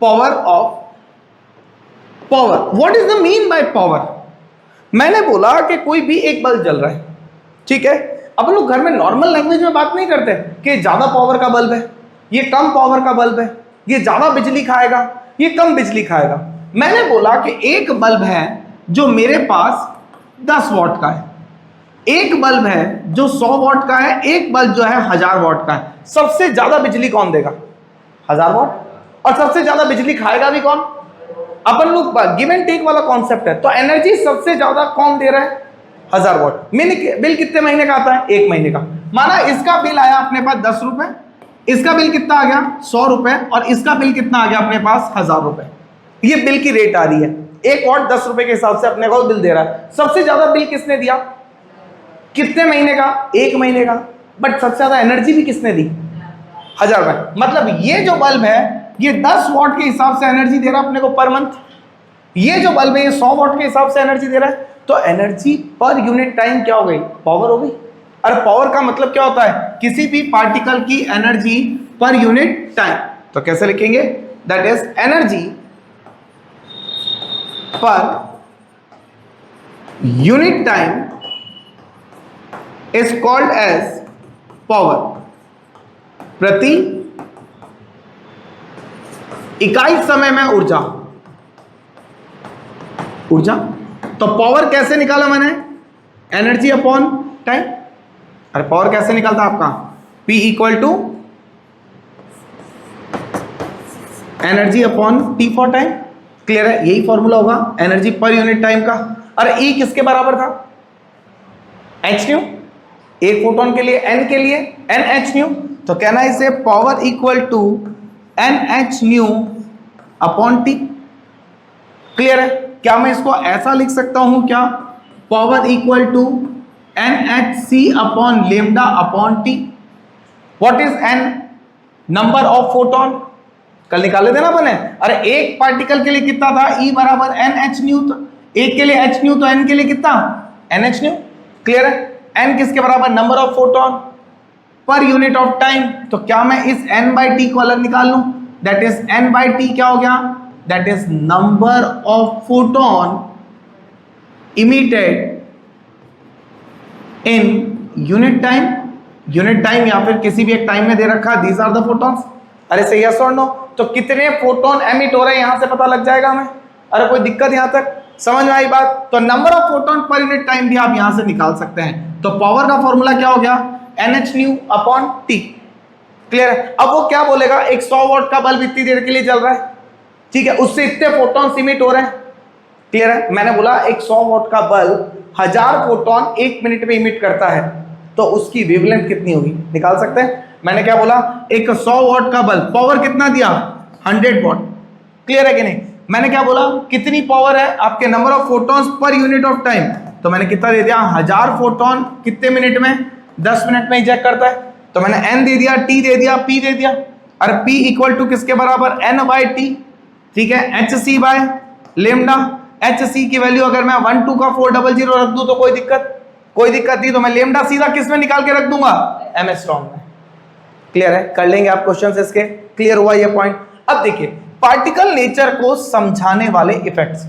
Power of power. What is the mean by power? मैंने बोला कि कोई भी एक बल्ब जल रहा है, ठीक है। अब लोग घर में नॉर्मल लैंग्वेज में बात नहीं करते कि ज्यादा पावर का बल्ब है, ये कम पावर का बल्ब है, ये ज्यादा बिजली खाएगा, ये कम बिजली खाएगा। मैंने बोला कि एक बल्ब है जो मेरे पास 10 वॉट का है, एक बल्ब है जो 100 वॉट का है, एक बल्ब जो है 1000 वॉट का है। सबसे ज्यादा बिजली कौन देगा? 1000 वॉट। और सबसे ज्यादा बिजली खाएगा भी कौन? अपन लोग गिव एंड टेक वाला कॉन्सेप्ट है, तो एनर्जी सबसे ज्यादा कौन दे रहा है? 1000 वॉट। बिल कितने महीने का आता है? 1 महीने का। माना इसका बिल आया अपने पास 10 रुपए, इसका बिल कितना आ गया? 100 रुपए, और इसका बिल कितना आ गया अपने पास? 1000 रुपए। ये बिल की रेट आ रही है, 1 वॉट 10 रुपए के हिसाब से अपने को बिल दे रहा है। सबसे ज्यादा बिल किसने दिया? कितने महीने का? 1 महीने का। बट सबसे ज्यादा एनर्जी भी किसने दी? 1000 रुपए। मतलब ये जो बल्ब है ये 10 वॉट के हिसाब से एनर्जी दे रहा है अपने को पर मंथ। ये जो बल्ब है ये 100 वॉट के हिसाब से एनर्जी दे रहा है। तो एनर्जी पर यूनिट टाइम क्या हो गई? पावर हो गई। और पावर का मतलब क्या होता है? किसी भी पार्टिकल की एनर्जी पर यूनिट टाइम। तो कैसे लिखेंगे? That is energy per unit time is called as power. प्रति इकाई समय में ऊर्जा। ऊर्जा तो पावर कैसे निकाला मैंने? Energy upon time. अरे पावर कैसे निकालता आपका? P equal to energy upon T for time. Clear है? यही फॉर्मूला होगा एनर्जी पर यूनिट टाइम का। अरे E किसके बराबर था? h new. एक फोटोन के लिए n के लिए NH न्यू। तो कहना इसे power equal to NH nu upon T। Clear है? क्या मैं इसको ऐसा लिख सकता हूं क्या? पावर इक्वल टू NHC अपॉन lambda upon T। What is n? Number of photon. कल निकाले थे ना बने। अरे एक पार्टिकल के लिए कितना था? E बराबर NH न्यू। तो एक के लिए H न्यू, तो n के लिए कितना? NH new. क्लियर है? n किसके बराबर? Number of photon per unit of time. तो क्या मैं इस n बाई टी को अलग निकाल लूं? That is n by T क्या हो गया? That is number of photon emitted in unit time. Unit time या फिर किसी भी एक टाइम में दे रखा, दीज आर द फोटॉन्स। अरे सही यस और नो? तो कितने फोटोन एमिट हो रहे हैं यहां से पता लग जाएगा हमें। अरे कोई दिक्कत यहां तक समझ में आई बात? तो नंबर ऑफ फोटोन पर यूनिट टाइम भी आप यहां से निकाल सकते हैं। तो पावर का फॉर्मूला क्या हो गया? NH nu upon T। Clear है? अब वो क्या बोलेगा? एक 100 वॉट का बल्ब इतनी देर के लिए चल रहा है, ठीक है, उससे इतने फोटॉन्स इमिट हो रहे हैं। क्लियर है? मैंने बोला एक 100 वॉट का बल्ब 1000 फोटोन 1 मिनट में इमिट करता है, तो उसकी वेवलेंथ कितनी होगी? निकाल सकते हैं। मैंने क्या बोला? एक 100 वॉट का बल्ब, पावर कितना दिया? 100 वॉट। क्लियर है कि नहीं? मैंने क्या बोला? कितनी पावर है आपके? Number of photons per unit of time. तो मैंने कितना दे दिया? 1000 फोटोन कितने मिनट में? 10 मिनट में इजेक्ट करता है। तो मैंने n दे दिया, t दे दिया, p दे दिया। और p इक्वल टू किसके बराबर? n by t। ठीक है? hc by lambda. hc की वैल्यू अगर मैं 1 2 का 400 रख दूं तो कोई दिक्कत नहीं। तो मैं लेमडा सीधा किस में निकाल के रख दूंगा? ms स्ट्रॉन्ग में। क्लियर है? कर लेंगे आप क्वेश्चन इसके। क्लियर हुआ ये पॉइंट? अब देखिए पार्टिकल नेचर को समझाने वाले इफेक्ट्स।